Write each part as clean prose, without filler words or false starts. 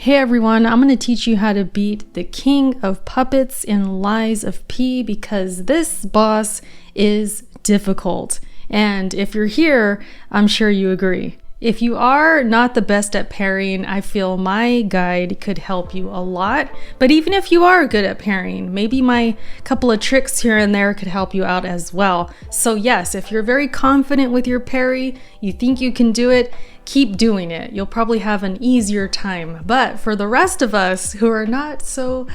Hey everyone, I'm going to teach you how to beat the king of puppets in Lies of P because this boss is difficult. And if you're here, I'm sure you agree. If you are not the best at parrying, I feel my guide could help you a lot. But even if you are good at parrying, maybe my couple of tricks here and there could help you out as well. So yes, if you're very confident with your parry, you think you can do it, keep doing it. You'll probably have an easier time. But for the rest of us who are not so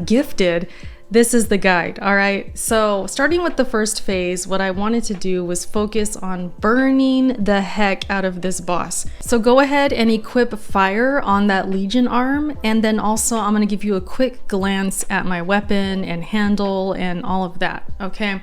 gifted, this is the guide, all right? So starting with the first phase, what I wanted to do was focus on burning the heck out of this boss. So go ahead and equip fire on that Legion arm, and then also I'm gonna give you a quick glance at my weapon and handle and all of that, okay?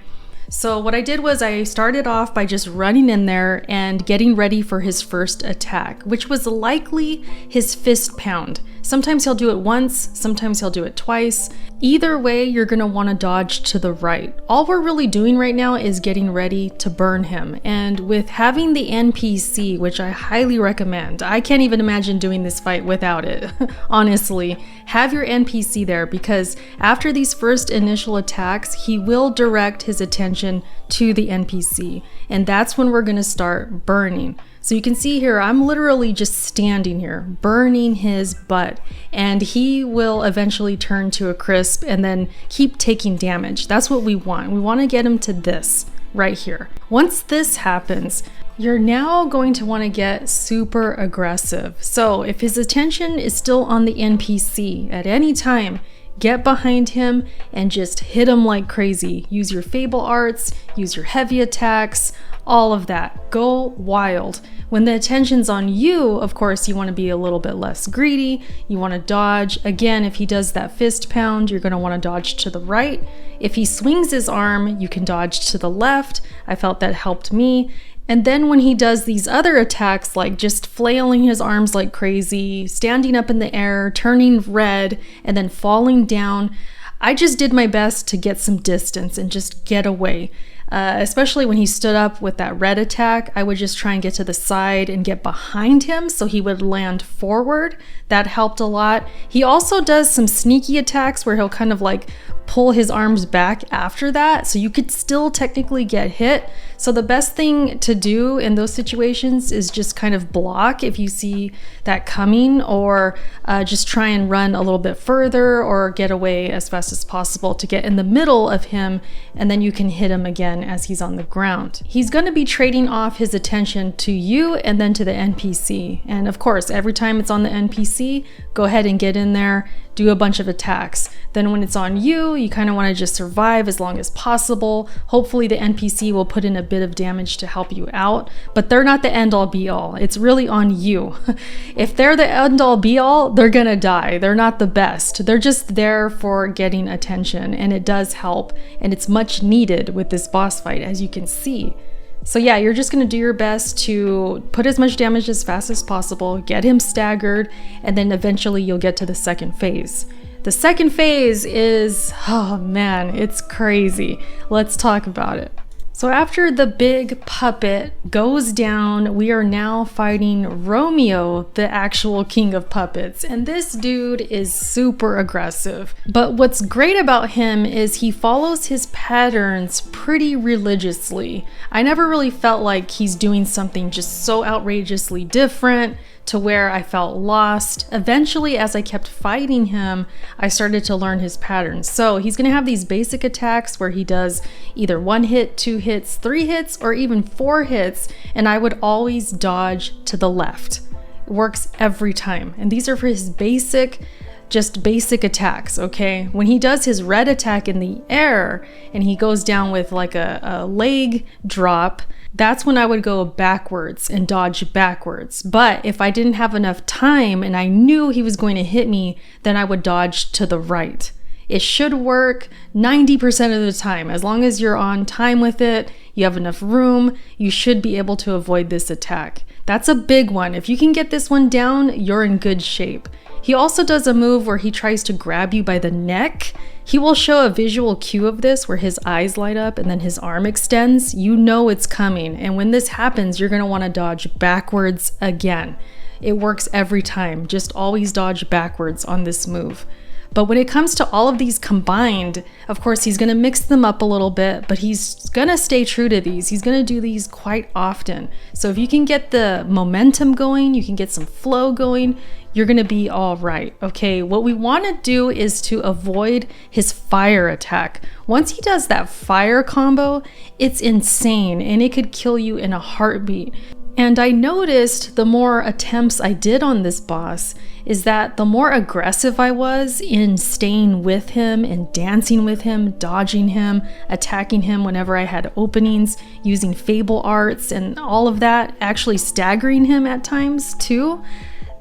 So what I did was I started off by just running in there and getting ready for his first attack, which was likely his fist pound. Sometimes he'll do it once, sometimes he'll do it twice. Either way, you're gonna wanna dodge to the right. All we're really doing right now is getting ready to burn him. And with having the NPC, which I highly recommend, I can't even imagine doing this fight without it, honestly. Have your NPC there because after these first initial attacks, he will direct his attention to the NPC. And that's when we're gonna start burning. So you can see here, I'm literally just standing here, burning his butt, and he will eventually turn to a crisp and then keep taking damage. That's what we want. We want to get him to this right here. Once this happens, you're now going to want to get super aggressive. So if his attention is still on the NPC at any time, get behind him and just hit him like crazy. Use your Fable arts, use your heavy attacks, all of that. Go wild. When the attention's on you, of course, you want to be a little bit less greedy. You want to dodge. Again, if he does that fist pound, you're going to want to dodge to the right. If he swings his arm, you can dodge to the left. I felt that helped me. And then when he does these other attacks, like just flailing his arms like crazy, standing up in the air, turning red, and then falling down, I just did my best to get some distance and just get away. Especially when he stood up with that red attack, I would just try and get to the side and get behind him so he would land forward. That helped a lot. He also does some sneaky attacks where he'll kind of like pull his arms back after that, so you could still technically get hit. So the best thing to do in those situations is just kind of block if you see that coming, or just try and run a little bit further or get away as fast as possible to get in the middle of him, and then you can hit him again as he's on the ground. He's going to be trading off his attention to you and then to the NPC. And of course, every time it's on the NPC, go ahead and get in there, do a bunch of attacks. Then when it's on you, you kind of want to just survive as long as possible. Hopefully the NPC will put in a bit of damage to help you out, but they're not the end all be all. It's really on you. If they're the end all be all, they're gonna die. They're not the best. They're just there for getting attention, and it does help, and it's much needed with this boss fight, as you can see. So yeah, you're just gonna do your best to put as much damage as fast as possible, get him staggered, and then eventually you'll get to the second phase. The second phase is, oh man, it's crazy. Let's talk about it. So after the big puppet goes down, we are now fighting Romeo, the actual king of puppets. And this dude is super aggressive. But what's great about him is he follows his patterns pretty religiously. I never really felt like he's doing something just so outrageously different to where I felt lost. Eventually, as I kept fighting him, I started to learn his patterns. So he's gonna have these basic attacks where he does either 1 hit, 2 hits, 3 hits, or even 4 hits, and I would always dodge to the left. It works every time. And these are for his basic attacks, okay? When he does his red attack in the air and he goes down with like a leg drop, that's when I would go backwards and dodge backwards. But if I didn't have enough time and I knew he was going to hit me, then I would dodge to the right. It should work 90% of the time. As long as you're on time with it, you have enough room, you should be able to avoid this attack. That's a big one. If you can get this one down, you're in good shape. He also does a move where he tries to grab you by the neck. He will show a visual cue of this where his eyes light up and then his arm extends. You know it's coming. And when this happens, you're going to want to dodge backwards again. It works every time. Just always dodge backwards on this move. But when it comes to all of these combined, of course, he's going to mix them up a little bit, but he's going to stay true to these. He's going to do these quite often. So if you can get the momentum going, you can get some flow going, you're going to be all right. Okay, what we want to do is to avoid his fire attack. Once he does that fire combo, it's insane and it could kill you in a heartbeat. And I noticed the more attempts I did on this boss is that the more aggressive I was in staying with him and dancing with him, dodging him, attacking him whenever I had openings, using fable arts and all of that, actually staggering him at times too.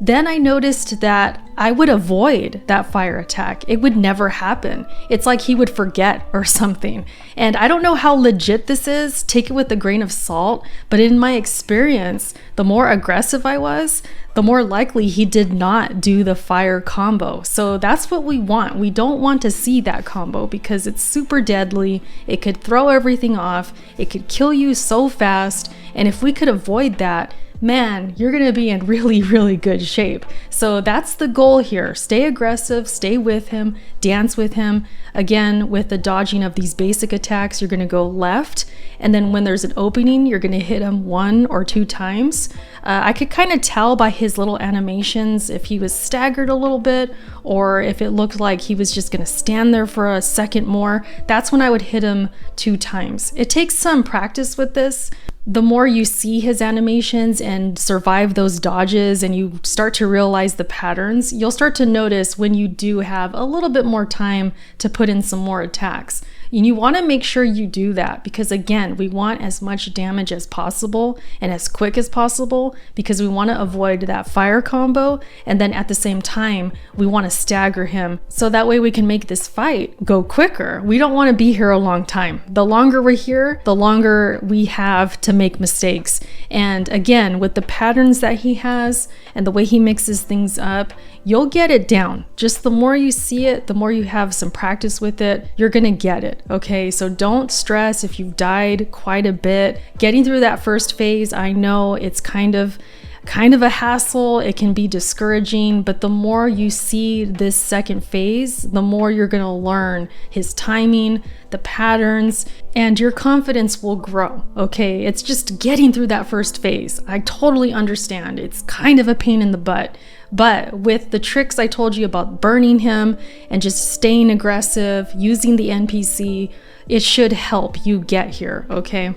Then I noticed that I would avoid that fire attack. It would never happen. It's like he would forget or something. And I don't know how legit this is, take it with a grain of salt, but in my experience, the more aggressive I was, the more likely he did not do the fire combo. So that's what we want. We don't want to see that combo because it's super deadly. It could throw everything off. It could kill you so fast. And if we could avoid that, man, you're going to be in really, really good shape. So that's the goal here. Stay aggressive, stay with him, dance with him. Again, with the dodging of these basic attacks, you're going to go left. And then when there's an opening, you're going to hit him 1 or 2 times. I could kind of tell by his little animations if he was staggered a little bit or if it looked like he was just going to stand there for a second more. That's when I would hit him 2 times. It takes some practice with this. The more you see his animations and survive those dodges and you start to realize the patterns, you'll start to notice when you do have a little bit more time to put in some more attacks. And you want to make sure you do that because, again, we want as much damage as possible and as quick as possible because we want to avoid that fire combo. And then at the same time, we want to stagger him so that way we can make this fight go quicker. We don't want to be here a long time. The longer we're here, the longer we have to make mistakes. And again, with the patterns that he has and the way he mixes things up, you'll get it down. Just the more you see it, the more you have some practice with it, you're gonna get it, okay? So don't stress if you've died quite a bit. Getting through that first phase, I know it's kind of a hassle, it can be discouraging, but the more you see this second phase, the more you're gonna learn his timing, the patterns, and your confidence will grow, okay? It's just getting through that first phase. I totally understand. It's kind of a pain in the butt, but with the tricks I told you about burning him and just staying aggressive, using the NPC, it should help you get here, okay?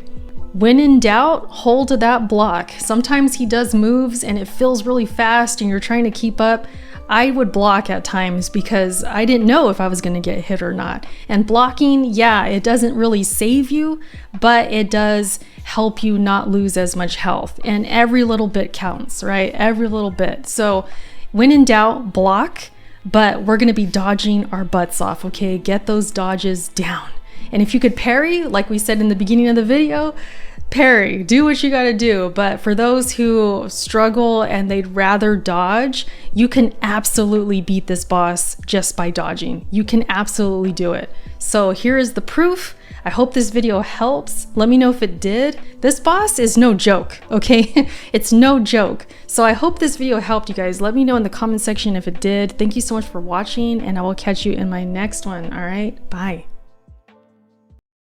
When in doubt, hold to that block. Sometimes he does moves and it feels really fast and you're trying to keep up. I would block at times because I didn't know if I was going to get hit or not. And blocking, yeah, it doesn't really save you, but it does help you not lose as much health. And every little bit counts, right? Every little bit. So when in doubt, block, but we're going to be dodging our butts off, okay? Get those dodges down. And if you could parry, like we said in the beginning of the video, parry, do what you gotta do. But for those who struggle and they'd rather dodge, you can absolutely beat this boss just by dodging. You can absolutely do it. So here is the proof. I hope this video helps. Let me know if it did. This boss is no joke, okay? It's no joke. So I hope this video helped you guys. Let me know in the comment section if it did. Thank you so much for watching and I will catch you in my next one, all right? Bye.